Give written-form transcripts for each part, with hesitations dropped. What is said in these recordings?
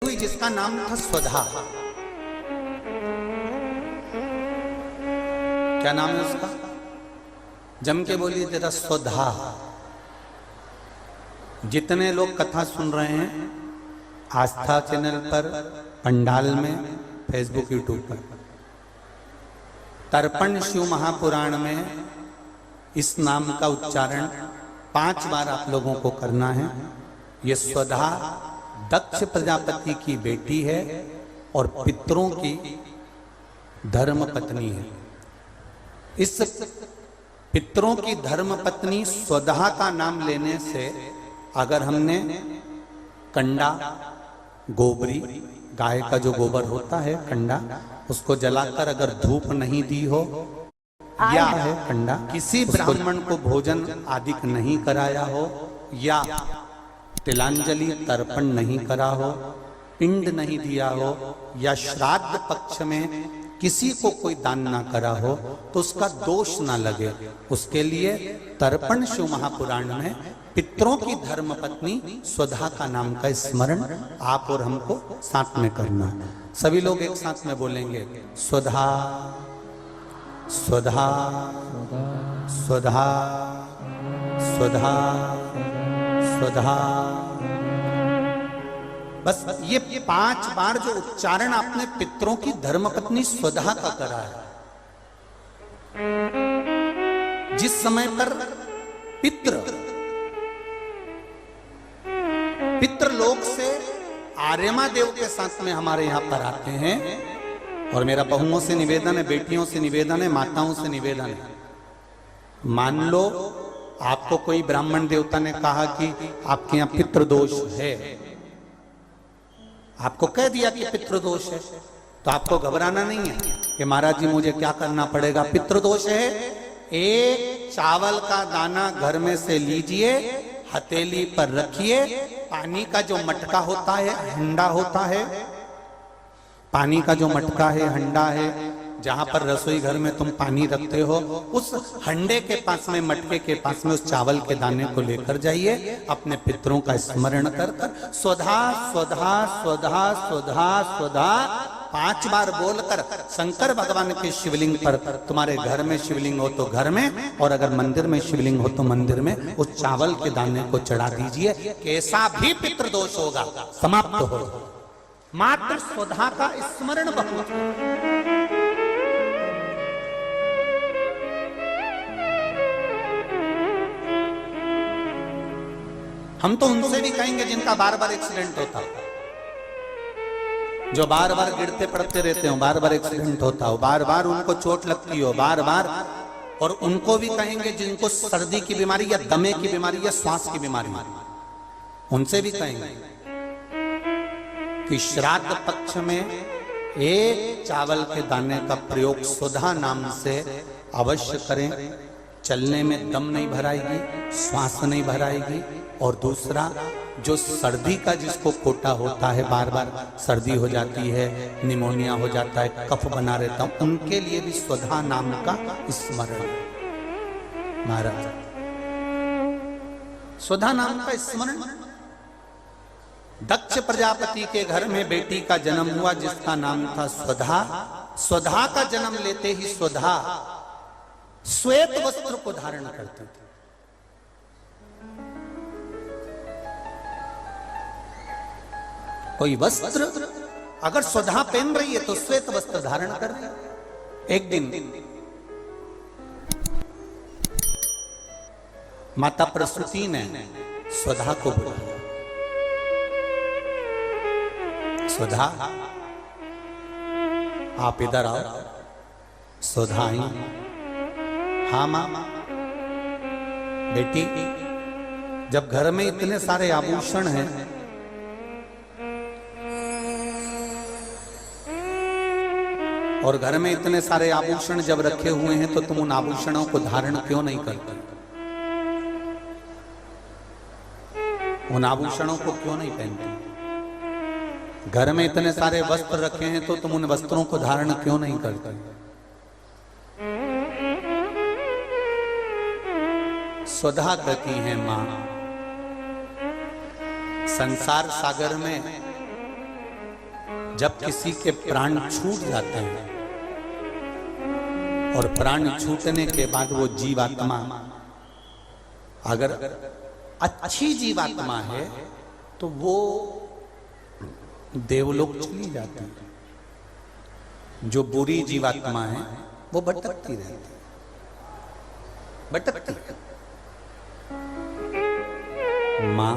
हुई जिसका नाम था स्वधा। क्या नाम है उसका? जम के बोलिए जरा, स्वधा। जितने लोग कथा सुन रहे हैं आस्था चैनल पर, पंडाल में, फेसबुक यूट्यूब पर, तर्पण शिव महापुराण में इस नाम का उच्चारण 5 बार आप लोगों को करना है। ये स्वधा दक्ष प्रजापति की बेटी है और पितरों की धर्म पत्नी है। इस पितरों की धर्म पत्नी स्वधा का नाम लेने से अगर हमने कंडा, गोबरी, गाय का जो गोबर होता है कंडा, उसको जलाकर अगर धूप नहीं दी हो, या है कंडा, किसी ब्राह्मण को भोजन आदि नहीं कराया हो, या तिलांजलि तर्पण नहीं करा हो, पिंड नहीं दिया हो, या श्राद्ध पक्ष में किसी को कोई दान ना करा हो, तो उसका दोष ना लगे, उसके लिए तर्पण शिव महापुराण में पितरों की धर्म पत्नी स्वधा का नाम का स्मरण आप और हमको साथ में करना। सभी लोग एक साथ में बोलेंगे, स्वधा स्वधा स्वधा स्वधा स्वधा। बस ये 5 बार जो उच्चारण आपने पितरों की धर्मपत्नी स्वधा का करा है, जिस समय पर पितृलोक से आर्यमा देव के साथ में हमारे यहां पर आते हैं, और मेरा बहुओं से निवेदन है, बेटियों से निवेदन है, माताओं से निवेदन है, मान लो आपको कोई ब्राह्मण देवता ने कहा कि आपके यहां पितृदोष है, आपको कह दिया कि पितृदोष है, तो आपको घबराना नहीं है कि महाराज जी मुझे क्या करना पड़ेगा। पितृदोष है, एक चावल का दाना घर में से लीजिए, हथेली पर रखिए, पानी का जो मटका होता है, हंडा होता है, पानी का जो मटका है, हंडा है, जहां पर रसोई घर में तुम पानी रखते हो, उस हंडे के पास में, मटके के पास में उस चावल के दाने को लेकर जाइए, अपने पितरों का स्मरण कर कर स्वधा स्वधा स्वधा स्वधा स्वधा 5 बार बोलकर शंकर भगवान के शिवलिंग पर, तुम्हारे घर में शिवलिंग हो तो घर में, और अगर मंदिर में शिवलिंग हो तो मंदिर में, उस चावल के दाने को चढ़ा दीजिए। कैसा भी पितृदोष होगा समाप्त हो, मात्र स्वधा का स्मरण बहुत। हम तो उनसे भी कहेंगे जिनका बार बार एक्सीडेंट होता हो, जो बार बार गिरते पड़ते रहते हो, बार बार एक्सीडेंट होता हो, बार बार उनको चोट लगती हो, बार बार, और उनको भी कहेंगे जिनको सर्दी की बीमारी या दमे की बीमारी या श्वास की बीमारी, उनसे भी कहेंगे कि श्राद्ध पक्ष में एक चावल के दाने का प्रयोग स्वधा नाम से अवश्य करें। चलने में दम नहीं भराएगी, श्वास नहीं भराएगी, और दूसरा जो सर्दी का जिसको कोटा होता है, बार बार सर्दी हो जाती है, निमोनिया हो जाता है, कफ बना रहता हूं, उनके लिए भी स्वधा नाम का स्मरण। महाराज स्वधा नाम का स्मरण। दक्ष प्रजापति के घर में बेटी का जन्म हुआ जिसका नाम था स्वधा। स्वधा का जन्म लेते ही स्वधा श्वेत वस्त्र को धारण करती थी। कोई वस्त्र अगर स्वधा पहन रही है तो श्वेत वस्त्र धारण कर रही है। एक दिन माता प्रसूति ने स्वधा को बुलाया। स्वधा आप इधर आओ। स्वधा आई। हाँ मां। बेटी, जब घर में इतने सारे आभूषण हैं, और घर में इतने सारे आभूषण जब रखे हुए हैं, तो तुम उन आभूषणों को धारण क्यों नहीं करते? उन आभूषणों को क्यों नहीं पहनते? घर में इतने सारे वस्त्र रखे हैं, तो तुम उन वस्त्रों को धारण क्यों नहीं करते? स्वधा कहती है, मां, संसार सागर में जब किसी के प्राण छूट जाते हैं और प्राण छूटने के बाद वो जीवात्मा अगर अच्छी जीवात्मा है तो वो देवलोक चली जाती है। जो बुरी जीवात्मा है वो भटकती रहती है, भटकती है। मां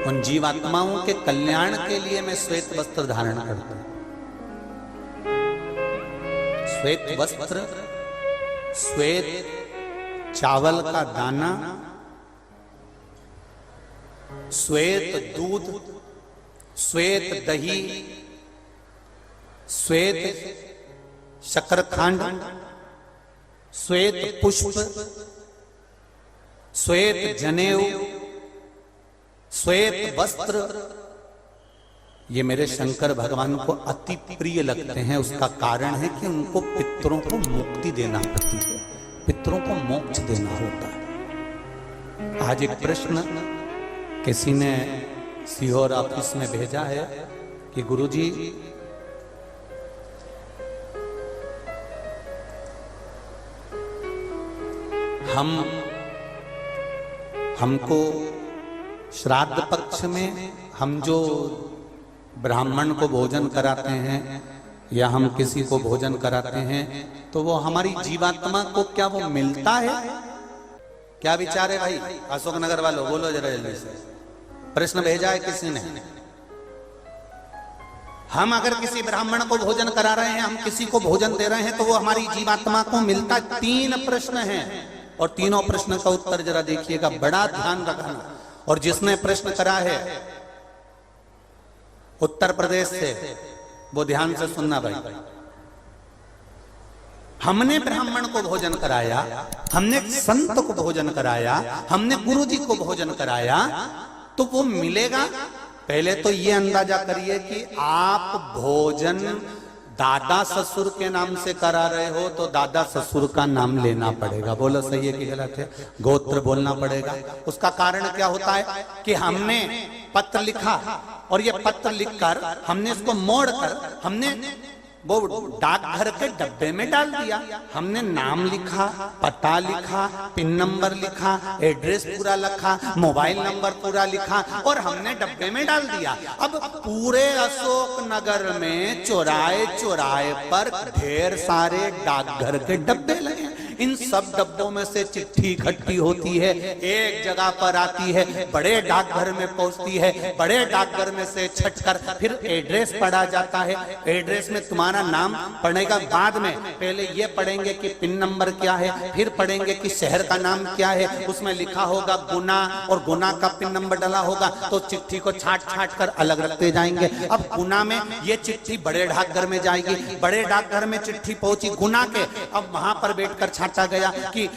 उन जीवात्माओं के कल्याण के लिए मैं श्वेत वस्त्र धारण करता हूं। श्वेत वस्त्र, श्वेत चावल का दाना, श्वेत दूध, श्वेत दही, श्वेत शकरखंड, श्वेत पुष्प, श्वेत जनेऊ, श्वेत वस्त्र, ये मेरे शंकर भगवान को अति प्रिय लगते हैं। उसका कारण है कि उनको पितरों को मुक्ति देना पड़ती है, पितरों को मोक्ष देना होता है। आज एक प्रश्न किसी ने सीहोर ऑफिस में भेजा है कि गुरुजी हमको श्राद्ध पक्ष में हम जो ब्राह्मण को भोजन कराते हैं या हम किसी को भोजन कराते हैं तो वो हमारी जीवात्मा को क्या वो मिलता है? क्या विचार है भाई? अशोक नगर वालों बोलो जरा जल्दी से। प्रश्न भेजा है किसी ने। हम अगर किसी ब्राह्मण को भोजन करा रहे हैं, हम किसी को भोजन दे रहे हैं तो वो हमारी जीवात्मा को मिलता? 3 प्रश्न हैं और तीनों प्रश्न का उत्तर जरा देखिएगा, बड़ा ध्यान रखना। और जिसने प्रश्न करा है उत्तर प्रदेश से वो ध्यान से सुनना भाई। हमने ब्राह्मण को भोजन कराया, हमने संत को भोजन कराया, हमने गुरुजी को भोजन कराया तो वो मिलेगा? पहले तो ये अंदाजा करिए कि आप भोजन दादा ससुर के नाम से करा रहे हो तो दादा ससुर का नाम लेना पड़ेगा। बोलो सही है कि गलत है? गोत्र बोलना पड़ेगा। उसका कारण क्या होता है कि हमने पत्र लिखा और ये पत्र लिखकर हमने इसको मोड़कर हमने वो डाकघर के डब्बे में डाल दिया। हमने नाम लिखा, पता लिखा, पिन नंबर लिखा, एड्रेस पूरा लिखा, मोबाइल नंबर पूरा लिखा और हमने डब्बे में डाल दिया। अब पूरे अशोक नगर में चौराहे चौराहे पर ढेर सारे डाकघर के डब्बे लगे। इन सब डब्बों में से चिट्ठी इकट्ठी होती है, एक जगह पर आती है, बड़े डाकघर में पहुंचती है, बड़े डाकघर में से छटकर फिर एड्रेस पढ़ा जाता है। एड्रेस में तुम्हारा नाम पढ़ेगा, बाद में पहले ये पढ़ेंगे कि पिन नंबर क्या है, फिर पढ़ेंगे कि शहर का नाम क्या है। उसमें लिखा होगा गुना और गुना का पिन नंबर डाला होगा तो चिट्ठी को छाट छाट कर अलग रखते जाएंगे। अब गुना में ये चिट्ठी बड़े डाकघर में जाएगी, बड़े डाकघर में चिट्ठी पहुंची गुना के। अब वहां पर बैठकर छाटा गया कि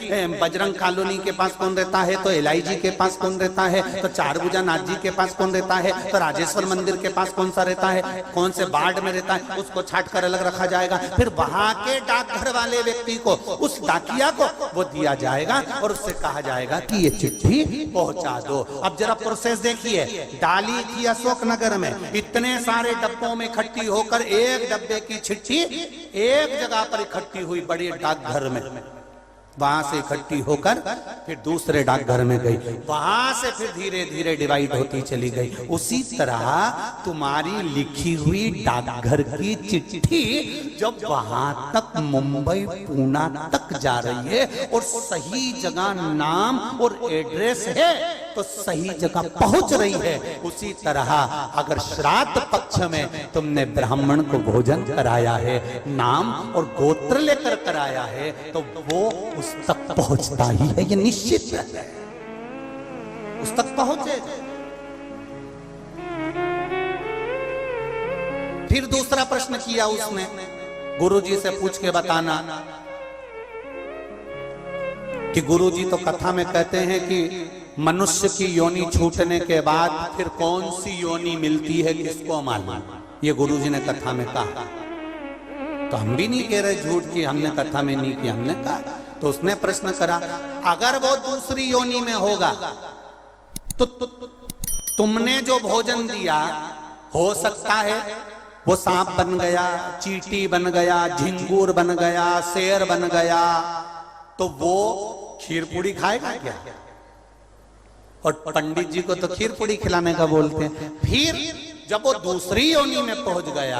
बजरंग कॉलोनी के पास कौन रहता है, तो एलआईजी के पास कौन रहता है, तो चारभुजा नाथ जी के पास कौन रहता है, तो राजेश्वर मंदिर के पास कौन सा रहता है, कौन से वार्ड में रहता है, उसको छाट कर अलग रखा जाएगा। फिर वहां के डाकघर वाले व्यक्ति को, उस डाकिया को वो दिया जाएगा और उससे कहा जाएगा कि ये चिट्ठी पहुंचा दो। अब जरा प्रोसेस देखिए, डाली थी अशोक नगर में, इतने सारे डब्बों में इकट्ठी होकर एक डब्बे की चिट्ठी एक जगह पर इकट्ठी हुई बड़े डाकघर में। वहां से इकट्ठी होकर फिर दूसरे डाकघर में गई, वहां से फिर धीरे धीरे डिवाइड होती चली गई। उसी तरह तुम्हारी लिखी हुई डाकघर की चिट्ठी जब वहां तक मुंबई पूना तक जा रही है और सही जगह नाम और एड्रेस है तो सही जगह पहुंच रही है। उसी तरह अगर श्राद्ध पक्ष में तुमने ब्राह्मण को भोजन कराया है, नाम और गोत्र लेकर कराया है तो वो उस तक पहुंचता ही है, ये निश्चित है, उस तक पहुंचे। फिर दूसरा प्रश्न किया उसने, गुरुजी से पूछ के बताना कि गुरुजी तो कथा में कहते हैं कि मनुष्य की योनि छूटने के बाद फिर कौन सी योनि मिलती है किसको मालूम। ये गुरुजी ने कथा में कहा, तो हम भी नहीं कह रहे झूठ की हमने कथा में नहीं किया, हमने कहा। तो उसने प्रश्न करा, अगर वो दूसरी योनि में होगा तो तुमने जो भोजन दिया हो सकता है वो सांप बन गया, चींटी बन गया, झिंगूर बन गया, शेर बन गया, तो वो खीर पूड़ी खाएगा क्या? और पंडित जी को तो खीर पूड़ी खिलाने का बोलते हैं। फिर जब वो दूसरी योनि में पहुंच गया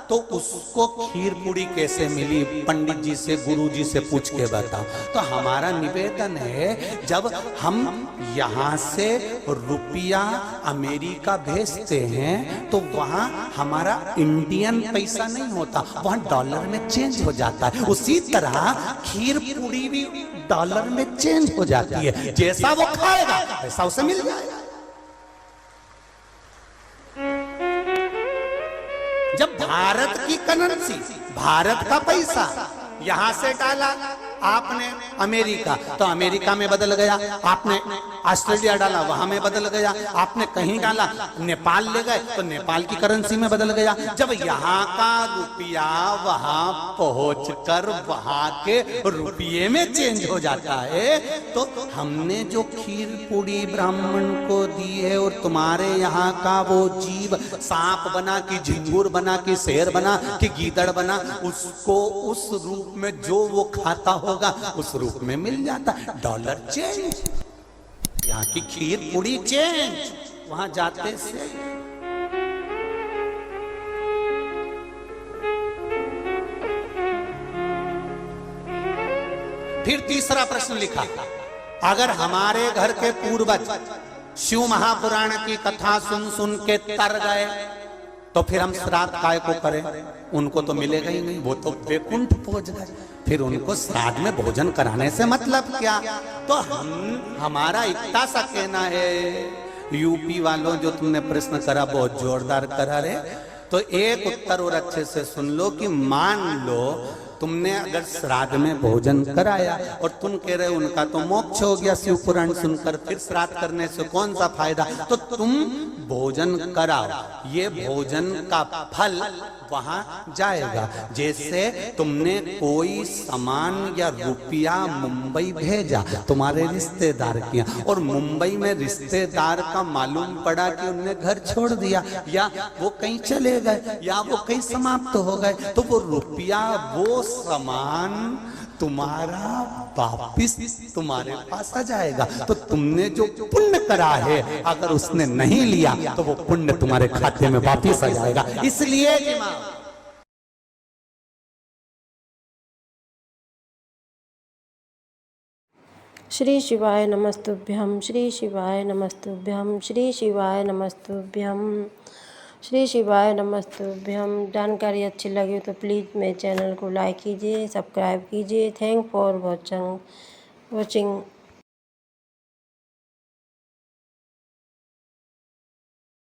तो उसको खीर पूड़ी कैसे मिली? पंडित जी से, गुरु जी से पूछ के बताओ। तो हमारा निवेदन है, जब हम यहां से रुपया अमेरिका भेजते हैं तो वहां हमारा इंडियन पैसा नहीं होता, वहां डॉलर में चेंज हो जाता है। उसी तरह खीर पूड़ी भी डॉलर में चेंज हो जाती है, जैसा वो खाएगा वैसा उसे मिल जाएगा। जब भारत की करेंसी, भारत का पैसा यहां से डाला आपने अमेरिका, तो अमेरिका में बदल गया। आपने ऑस्ट्रेलिया डाला, वहां में बदल गया। आपने कहीं डाला, नेपाल ले गए तो नेपाल की करेंसी में बदल गया। जब यहाँ का रुपया वहां पहुंचकर वहां के रुपये में चेंज हो जाता है, तो हमने जो खीर पूड़ी ब्राह्मण को दी है और तुम्हारे यहाँ का वो जीव सांप बना कि झिंगुर बना कि शेर बना कि गीदड़ बना, उसको उस रूप में जो वो खाता होगा उस रूप में मिल जाता। डॉलर चेंज, यहाँ की खीर पूड़ी चेंज, वहां जाते से। फिर तीसरा प्रश्न लिखा, अगर हमारे घर के पूर्वज शिव महापुराण की कथा सुन सुन के तर गए तो फिर हम श्राद्ध काय को करें? उनको तो मिलेगा ही नहीं, वो तो वैकुंठ पहुंच गए, फिर उनको श्राद्ध में भोजन कराने से मतलब क्या? तो हमारा इतना सा कहना है, यूपी वालों जो तुमने प्रश्न करा बहुत जोरदार करा रे, तो एक उत्तर और अच्छे से सुन लो कि मान लो तुमने अगर श्राद्ध में भोजन कराया और तुम कह रहे उनका तो मोक्ष हो गया शिव पुराण सुनकर, फिर श्राद्ध करने से कौन सा फायदा? तो तुम भोजन कराओ, ये भोजन का फल वहां जाएगा। जैसे तुमने कोई सामान या रुपया मुंबई भेजा तुम्हारे रिश्तेदार किया, और मुंबई में रिश्तेदार का मालूम पड़ा कि उनने घर छोड़ दिया, या वो कहीं चले गए, या वो कहीं समाप्त हो गए, तो वो रुपया, वो सामान तुम्हारा वापिस तुम्हारे पास आ जाएगा। तो तुमने जो पुण्य करा है अगर उसने नहीं लिया तो वो पुण्य तुम्हारे खाते में वापिस आ जाएगा। इसलिए श्री शिवाय नमस्तुभ्यं, श्री शिवाय नमस्तुभ्यं, श्री शिवाय नमस्तुभ्यं, श्री शिवाय नमस्तुभ्यं। जानकारी अच्छी लगी तो प्लीज़ मेरे चैनल को लाइक कीजिए, सब्सक्राइब कीजिए। Thank for watching.